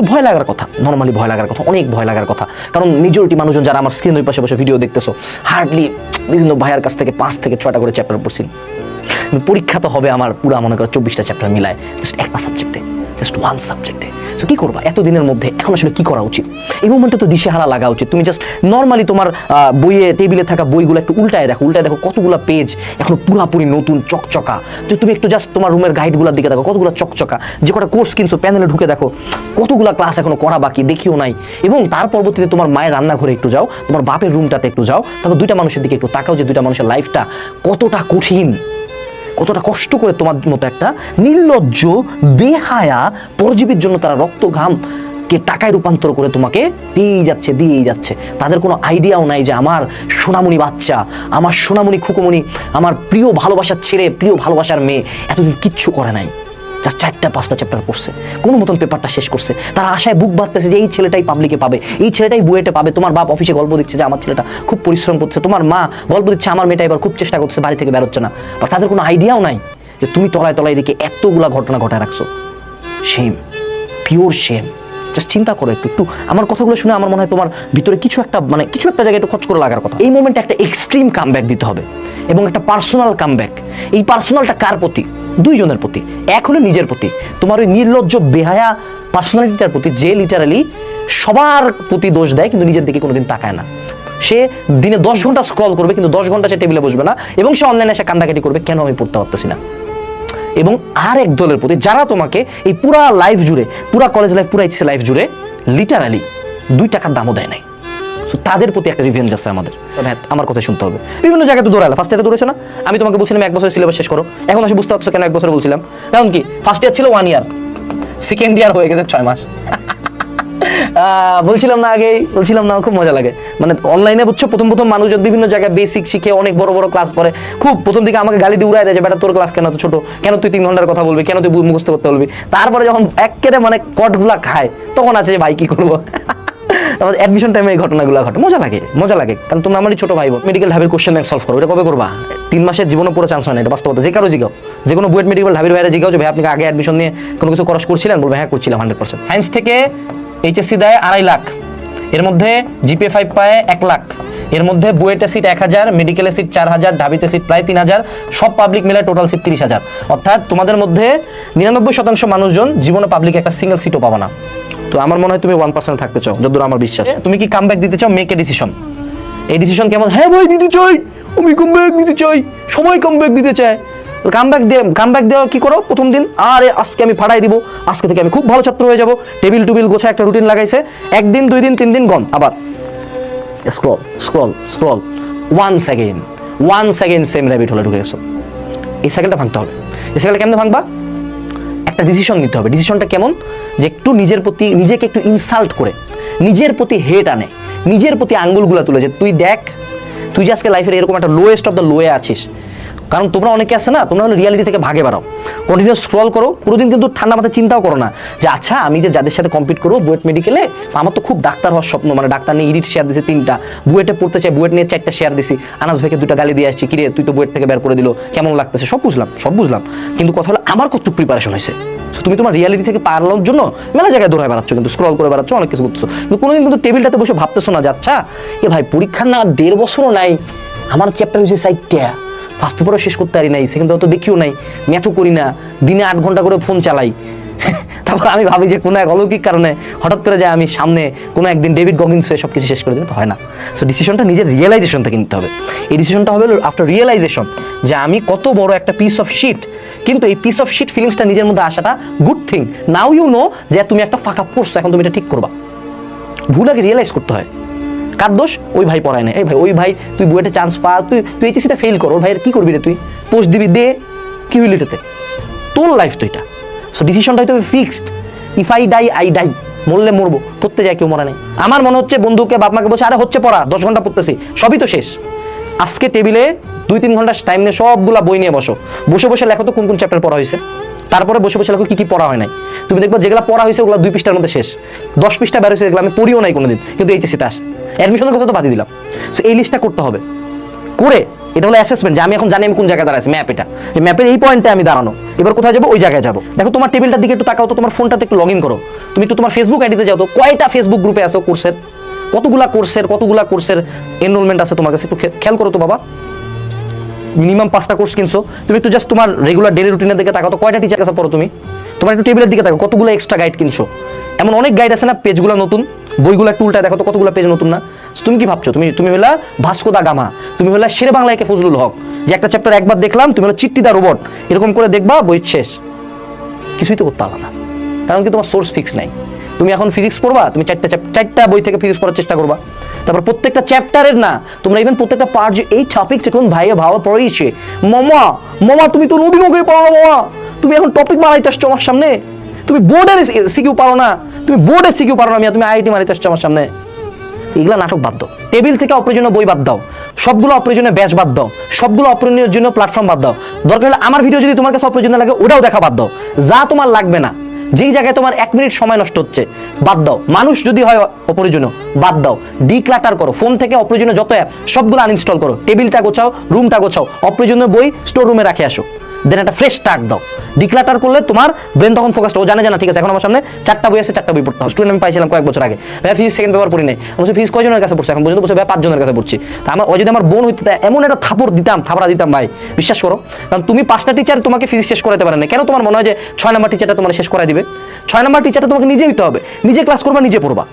So ভয় লাগার কথা, নর্মালি ভয় লাগার কথা, অনেক ভয় লাগার কথা। কারণ মেজরিটি মানুষজন যারা আমার স্ক্রিনের পাশে বসে ভিডিও দেখতেছো, হার্ডলি বিভিন্ন ভাইয়ার কাছ থেকে 5 থেকে 6টা করে চ্যাপ্টার পড়ছি। কিন্তু পরীক্ষা তো হবে আমার পুরো মনে করো 24টা চ্যাপ্টার মিলায় জাস্ট একটা সাবজেক্টে, জাস্ট ওয়ান সাবজেক্টে। সো কী করবা এতদিনের মধ্যে? এখন আসলে কী করা উচিত? এই মোমেন্টে তো দিশেহারা লাগা উচিত। তুমি জাস্ট নর্মালি তোমার বইয়ে টেবিলে থাকা বইগুলো একটু উল্টায় দেখো কতগুলো পেজ এখনো পুরাপুরি নতুন চকচকা। যে তুমি একটু জাস্ট তোমার রুমের গাইডগুলোর দিকে দেখো কতগুলো চকচকা, যে কটা কোর্স কিনছো প্যানেলে ঢুকে দেখো কতগুলো ক্লাস এখনো করা বাকি, দেখিও নাই। এবং তার পরবর্তীতে তোমার মায়ের রান্নাঘরে একটু যাও, তোমার বাপের রুমটাতে একটু যাও, তারপর দুইটা মানুষের দিকে একটু তাকাও যে দুইটা মানুষের লাইফটা কতটা কঠিন, কতটা কষ্ট করে তোমার মতো একটা নির্লজ্জ বেহায়া পরজীবীর জন্য তারা রক্ত ঘাম কে টাকায় রূপান্তর করে তোমাকে দিয়েই যাচ্ছে। তাদের কোনো আইডিয়াও নাই যে আমার সোনামণি বাচ্চা, আমার সোনামণি খুকুমণি, আমার প্রিয় ভালোবাসার ছেলে, প্রিয় ভালোবাসার মেয়ে এতদিন কিচ্ছু করে নাই, জাস্ট 4টা-5টা চ্যাপ্টার পড়ছে, কোনো মতন পেপারটা শেষ করছে। তারা আশায় বুক বাঁধতেছে যে এই ছেলেটাই পাবলিকে পাবে, এই ছেলেটাই বুয়েটে পাবে। তোমার বাপ অফিসে গল্প দিচ্ছে যে আমার ছেলেটা খুব পরিশ্রম করছে, তোমার মা গল্প দিচ্ছে আমার মেয়েটা এবার খুব চেষ্টা করছে, বাড়ি থেকে বেরোচ্ছে না। বাট তাদের কোনো আইডিয়াও নাই যে তুমি তলায় দিকে এতগুলা ঘটনা ঘটায় রাখছো। Shame, pure shame. জাস্ট চিন্তা করো একটু আমার কথাগুলো শুনে আমার মনে হয় তোমার ভিতরে কিছু একটা জায়গায় একটু খচ করে লাগার কথা। এই মোমেন্টে একটা এক্সট্রিম কামব্যাক দিতে হবে এবং একটা পার্সোনাল কামব্যাক। এই পার্সোনালটা কার প্রতি? দুইজনের প্রতি। এক হলো নিজের প্রতি, তোমার ওই নির্লজ্জ বেহায়া পার্সোনালিটিটার প্রতি যে লিটারালি সবার প্রতি দোষ দেয় কিন্তু নিজের দিকে কোনোদিন তাকায় না। সে দিনে 10 ঘন্টা স্ক্রল করবে কিন্তু 10 ঘন্টা সে টেবিলে বসবে না এবং সে অনলাইনে এসে কান্দাকাটি করবে, কেন আমি পড়তে পারতেছি না। এবং আর এক দলের প্রতি যারা তোমাকে এই পুরা লাইফ জুড়ে, পুরা কলেজ লাইফ, পুরা এইচএসসি লাইফ জুড়ে লিটারালি 2 টাকার দামও দেয় নাই। সো তাদের প্রতি একটা রিভেঞ্জ আছে আমাদের। হ্যাঁ, আমার কথা শুনতে হবে। বিভিন্ন জায়গায় তো দৌড়ালে, ফার্স্ট ইয়ারে দৌড়েছে না? আমি তোমাকে বলছিলাম 1 বছরের সিলেবাস শেষ করো, এখন আসলে বুঝতে পারছো কেন 1 বছর বলছিলাম। কারণ কি, ফার্স্ট ইয়ার ছিল 1 ইয়ার, সেকেন্ড ইয়ার হয়ে গেছে 6 মাস। বলছিলাম না খুব মজা লাগে। মানে অনলাইনে বুঝছো প্রথম মানুষজন বিভিন্ন জায়গায় বেসিক শিখে অনেক বড় বড় ক্লাস করে, খুব প্রথম দিকে আমাকে গালি দিয়ে উড়ায় দেয় যে বেটা তোর ক্লাস কেন তো ছোট, কেন তুই 3 ঘন্টার কথা বলবি, কেন তুই মুখস্থ করতে বলবি। তারপরে যখন একেবারে কটগুলা খায় তখন আছে যে ভাই কি করবো। আমাদের অ্যাডমিশন টাইমে এই ঘটনাগুলো ঘটে, মজা লাগে। কারণ তোমরা আমারই ছোট ভাই বোন। মেডিকেল ঢাবির কোশ্চেন ব্যাংক সলভ করো, এটা কবে করবা? 3 মাসের জীবনে পুরো চান্স হয় না, এটা বাস্তবতা। যে কারো জিগাও, যে কোনো বুয়েট মেডিকেল ঢাবির বাইরে জিগাও যে ভাই আপনি আগে অ্যাডমিশন নিয়ে কোনো কিছু কোর্স করছিলেন, বলবে হ্যাঁ করছিলাম 100%। সায়েন্স থেকে এইচএসসি দেয় 2.5 লাখ, এর মধ্যে জিপিএ 5 পায় 1 লাখ, এর মধ্যে বুয়েটে সিট 1000, মেডিকেলে সিট 4000, ঢাবিতে সিট প্রায় 3000, সব পাবলিক মিলে টোটাল সিট 30,000। অর্থাৎ তোমাদের মধ্যে 99% মানুষজন জীবনে পাবলিক একটা সিঙ্গেল সিটও পাবে না। তো আমার মনে হয় তুমি 1% থাকতে চাও, যতদূর আমার বিশ্বাস। তুমি কি কামব্যাক দিতে চাও? Make a decision. এই ডিসিশন কেমন? হ্যাঁ ভাই দিতে চাই, আমি কামব্যাক দিতে চাই, সবাই কামব্যাক দিতে চায়। কামব্যাক দেওয়া কি করো প্রথম দিন? আরে আজকে আমি ফাটাই দিব, আজকে থেকে আমি খুব ভালো ছাত্র হয়ে যাব, টেবিল টুবিল গোছায় একটা রুটিন লাগাইছে, 1 দিন 2 দিন 3 দিন গন, আবার স্ক্রল 1 সেকেন্ড সেম র্যাবিট হলে ঢুকে গেছো। এই সাইকেলটা ভাঙতে হবে। এই সাইকেলটা কেমনে ভাঙবা? একটা ডিসিশন নিতে হবে। ডিসিশনটা কেমন? যে একটু নিজের প্রতি, নিজেকে একটু ইনসাল্ট করে, নিজের প্রতি হেট আনে, নিজের প্রতি আঙ্গুলগুলা তুলে, যে তুই দেখ তুই যে আজকে লাইফের এরকম একটা লোয়েস্ট অফ দ্য লোয়ে আছিস। কারণ তোমরা অনেকে আছে না, তোমরা হলো রিয়ালিটি থেকে ভাগে বেরাও, কন্টিনিউ স্ক্রল করো, পুরোদিন কিন্তু ঠান্ডা মাথায় চিন্তাও করো না যে আচ্ছা আমি যে যাদের সাথে কম্পিট করবো বুয়েট মেডিকেলে, আমার তো খুব ডাক্তার হওয়ার স্বপ্ন, মানে ডাক্তার নিয়ে ইডিট শেয়ার দিয়েছি 3টা, বুয়েটে পড়তে চাই, বুয়েট নিয়ে 4টা শেয়ার দিছি, আনাস ভাইকে 2টা গালি দিয়ে আসছি, কিরে তুই তো বুয়েট থেকে বের করে দিল, কেমন লাগতেছে, সব বুঝলাম, কিন্তু কথা হলো আমার কতটুকু প্রিপারেশন হয়েছে। তুমি তোমার রিয়ালিটি থেকে পালানোর জন্য মেলা জায়গায় দৌড়ায় বেড়াচ্ছ, কিন্তু স্ক্রল করে বেড়াচ্ছ, অনেক কিছু করতেছো, কিন্তু কোনোদিন কিন্তু টেবিলটাতে বসে ভাবতেছো না যে আচ্ছা এ ভাই পরীক্ষা না 1.5 বছরও নাই, আমার চ্যাপ্টার হয়েছে 4টা, ফার্স্ট পেপারও শেষ করতে পারি নাই, সেকেন্ড পেপার তো দেখিও নাই, ম্যাথও করি না, দিনে 8 ঘন্টা করে ফোন চালাই। তারপর আমি ভাবি যে কোনো এক অলৌকিক কারণে হঠাৎ করে যায় আমি সামনে কোনো একদিন ডেভিড গগিন্স হয়ে সব কিছু শেষ করে দেবে, তো হয় না। সো ডিসিশনটা নিজের রিয়েলাইজেশন থেকে নিতে হবে। এই ডিসিশনটা হবে আফটার রিয়েলাইজেশন যে আমি কত বড় একটা পিস অফ শিট, কিন্তু এই পিস অফ শিট ফিলিংসটা নিজের মধ্যে আসাটা good thing. Now you know যে তুমি একটা ফাঁকা পড়ছো, এখন তুমি এটা ঠিক করবা। ভুল আগে রিয়েলাইজ করতে হয়। কার দোষ? ওই ভাই পড়ায় না, এই ভাই ওই ভাই তুই বুয়েটে চান্স পা, তুই এইচএসসিতে ফেল কর, ওর ভাইয়ের কি করবি রে, তুই পোস্ট দিবি, দে কি হইল এটাতে, তোর লাইফ তো এটা। সো ডিসিশনটা হয়তো fixed, if I die I die, মরলে মরবো, পড়তে যায় কেউ মরা নেই। আমার মনে হচ্ছে বন্ধুকে বাপ মাকে বসে আরে হচ্ছে পড়া, 10 ঘন্টা পড়তেছি, সবই তো শেষ। আজকে টেবিলে 2-3 ঘন্টা টাইম নিয়ে সবগুলা বই নিয়ে বসে লেখো তো কোন কোন চ্যাপ্টার পড়া হয়েছে, তারপরে বসে লেখো কি পড়া হয় নাই। তুমি দেখবা যেগুলো পড়া হয়েছে ওগুলো 2 পৃষ্ঠার মধ্যে শেষ, 10 পৃষ্ঠা বের হয়েছে যেগুলো আমি পড়িও নাই কোনোদিন, কিন্তু এইচএসসিতে আসে, অ্যাডমিশনের কথা তো বাদ দিলাম। সো এই লিস্টটা করতে হবে, করে এটা হলো অ্যাসেসমেন্ট, যে আমি এখন জানি আমি কোন জায়গায় দাঁড়াচ্ছি, ম্যাপ এটা, যে ম্যাপের এই পয়েন্টে আমি দাঁড়ানো, এবার কোথায় যাবো, ওই জায়গায় যাবো। দেখো তোমার টেবিলটার দিকে একটু তাকাও তো, তোমার ফোনটাতে একটু লগ ইন করো, তুমি একটু তোমার ফেসবুক আইডিতে যাও তো, কয়টা ফেসবুক গ্রুপে আছো কোর্সের, কতগুলা কোর্সের এনরোলমেন্ট আছে তোমার কাছে, একটু খেয়াল করো তো বাবা। মিনিমাম 5টা কোর্স কিনছো, তুমি একটু জাস্ট তোমার রেগুলার ডেলি রুটিনের দিকে তাকাও তো, কয়টা টিচার কাছে পড়ো তুমি, তোমার একটু টেবিলের দিকে তাকাও, কতগুলো এক্সট্রা গাইড কিনছো। এমন অনেক গাইড আছে না, পেজগুলো নতুন, বইগুলো একটু উল্টায় দেখো তো কতগুলো পেজ নতুন না। তুমি কি ভাবছো, তুমি হলা ভাস্কো দা গামা, তুমি হলা শেরে বাংলা একে ফজলুল হক, যে একটা চ্যাপ্টার একবার দেখলাম, তুমি হলো চিট্টি দা রোবট, এরকম করে দেখবা বই শেষ, কিছুই তো করতে পারলা না, কারণ কি তোমার সোর্স ফিক্স নাই। তুমি এখন ফিজিক্স পড়বা, তুমি চারটা বই থেকে ফিজিক্স পড়ার চেষ্টা করবা, তারপর প্রত্যেকটা চ্যাপ্টারের না, তোমরা ইভেন প্রত্যেকটা পার্ট যে এই টপিকটা কোন ভাইয়া ভালো পড়িয়েছে, মামা তুমি তো নদী মুখে পড়ো না মামা, তুমি এখন টপিক মারাইতে আসছো আমার সামনে, তুমি বোর্ডের সিকিউ পারো না, তুমি বোর্ডের সিকিউ পারো না মিয়া, তুমি আইআইটি মারাইতে আসছো আমার সামনে। এগুলা নাটক বাদ দাও, টেবিল থেকে অপ্রয়োজনীয় বই বাদ দাও, সবগুলো অপ্রয়োজনীয় ব্যাচ বাদ দাও, সবগুলো অপ্রয়োজনীয় জন্য প্ল্যাটফর্ম বাদ দাও, দরকার হলে আমার ভিডিও যদি তোমার কাছে অপ্রয়োজনীয় লাগে ওটাও দেখা বাদ দাও, যা তোমার লাগবে না, যেই জায়গায় তোমার 1 মিনিট সময় নষ্ট হচ্ছে বাদ দাও, মানুষ যদি হয় অপ্রয়োজনীয় বাদ দাও, ডিক্লাটার করো, ফোন থেকে অপ্রয়োজনীয় যত অ্যাপ সবগুলো আনইনস্টল করো, টেবিলটা গোছাও, রুমটা গোছাও, অপ্রয়োজনীয় বই স্টোর রুমে রাখে আসো, দেন একটা ফ্রেশ স্টার্ট দাও। ডিক্লাটার করলে তোমার ব্রেন তখন ফোকাসড, ও জানে ঠিক আছে এখন আমার সামনে 4টা বই আছে, 4টা বই পড়তে হবে। স্টুডেন্ট আমি পাইছিলাম কয়েক বছর আগে, ভাই ফিজিক্স সেকেন্ড পেপার পড়ি নাই, আমি ফিজিক্স কয়জনের কাছে পড়ছি এখন পর্যন্ত, বসে ভাই 5 জনের কাছে পড়ছি। তা আমার ওই যদি আমার বোন হইতো এমন একটা থাপড়া দিতাম ভাই, বিশ্বাস করো, কারণ তুমি 5টা টিচার তোমাকে ফিজিক্স শেষ করাতে পারে না, কেন তোমার মনে হয় যে 6 নাম্বার টিচারটা তোমার শেষ করাই দিবে? 6 নাম্বার টিচারটা তোমাকে নিজে হইতে হবে, নিজে ক্লাস করবা, নিজে পড়বা।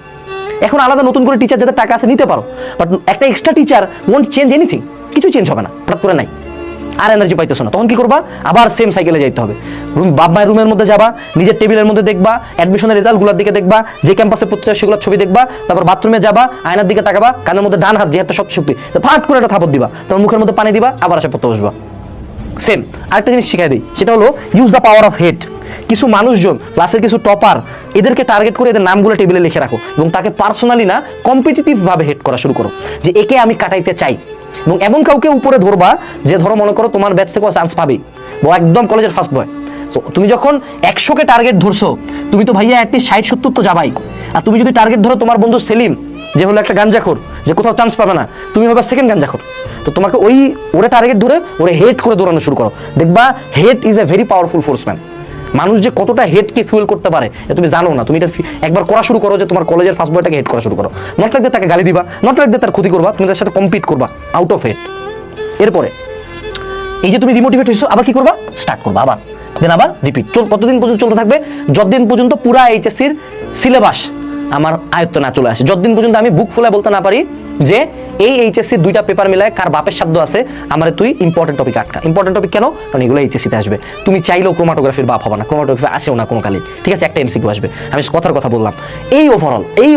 এখন আলাদা নতুন করে টিচার যাদের টাকা আছে নিতে পারো, বাট একটা extra teacher won't change anything, কিছু চেঞ্জ হবে না, হঠাৎ করে নাই, আর এনার্জি পাইতেছো না, তখন কি করবা, আবার সেম সাইকেলে যাইতে হবে। বাপ মায়ের রুমের মধ্যে যাবা, নিজের টেবিলের মধ্যে দেখবা, অ্যাডমিশনের রেজাল্টগুলোর দিকে দেখবা, যে ক্যাম্পাসে পড়তে সেগুলোর ছবি দেখবা, তারপর বাথরুমে যাবা, আয়নার দিকে তাকাবা, কানের মধ্যে ডান হাত যে একটা সব শক্তি, ফাট করে একটা থাপড় দিবা, তোমার মুখের মধ্যে পানি দিবা, আবার আসে পড়তে বসবা। সেম আরেকটা জিনিস শিখাই দিই, সেটা হলো use the power of head. কিছু মানুষজন ক্লাসের কিছু টপার, এদেরকে টার্গেট করে এদের নামগুলো টেবিলে লিখে রাখো এবং তাকে পার্সোনালি না কম্পিটিটিভ ভাবে হেড করা শুরু করো, যে একে আমি কাটাইতে চাই। এবং এমন কাউকে উপরে ধরবা যে ধরো মনে করো তোমার ব্যাচ থেকে চান্স পাবে, ও একদম কলেজের ফার্স্ট বয়, তো তুমি যখন 100কে টার্গেট ধরছো, তুমি তো ভাইয়া একটি 60-70 তো যাবাই। আর তুমি যদি টার্গেট ধরো তোমার বন্ধু সেলিম, যে হলো একটা গাঞ্জাখোর, যে কোথাও চান্স পাবে না, তুমি হবে সেকেন্ড গাঞ্জাখোর, তো তোমাকে ওরে টার্গেট ধরে ওরে হেড করে দৌড়ানো শুরু করো। দেখবা head is a very powerful forceman. মানুষ যে কতটা হেডকে ফুয়েল করতে পারে তুমি জানো না, তুমি এটা একবার করা শুরু করো, যে তোমার কলেজের ফার্স্ট বয়টাকে হেড করা শুরু করো, নট লাইক তাকে গালি দিবা, নট লাইক তার ক্ষতি করবা, তুমি তার সাথে কম্পিট করবা আউট অফ হেড। এরপরে এই যে তুমি ডিমোটিভেট হয়েছো, আবার কি করবা, স্টার্ট করবা আবার, দেন আবার রিপিট। কতদিন পর্যন্ত চলতে থাকবে? যতদিন পর্যন্ত পুরা এইচএসসির সিলেবাস আমার আয়ত্ত না চলে আসে, যতদিন পর্যন্ত আমি বুক ফুলে বলতে না পারি যে এই এইচএসসির 2টা পেপার মিলায় কার বাপের সাধ্য আছে আমার তুই ইম্পর্টেন্ট টপিক আটকা। ইম্পর্টেন্ট টপিক কেন? কারণ এগুলো এইচএসসিতে আসবে, তুমি চাইলেও ক্রোমাটোগ্রাফির বাপ হবে না, ক্রোমাটোগ্রাফি আসেও না কোনো কালে, ঠিক আছে, একটা এমসিকিউ আসবে। আমি কথার কথা বললাম, এই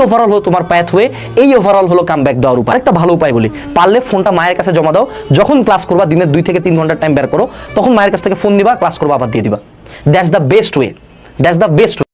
ওভারঅল হলো তোমার প্যাথওয়ে, এই ওভারঅল হলো কাম ব্যাক দেওয়ার উপায়। একটা ভালো উপায় বলি, পারলে ফোনটা মায়ের কাছে জমা দাও, যখন ক্লাস করবা দিনের 2 থেকে 3 ঘন্টার টাইম বের করো, তখন মায়ের কাছ থেকে ফোন দিবা, ক্লাস করবা, আবার দিয়ে দিবা। That's the best way.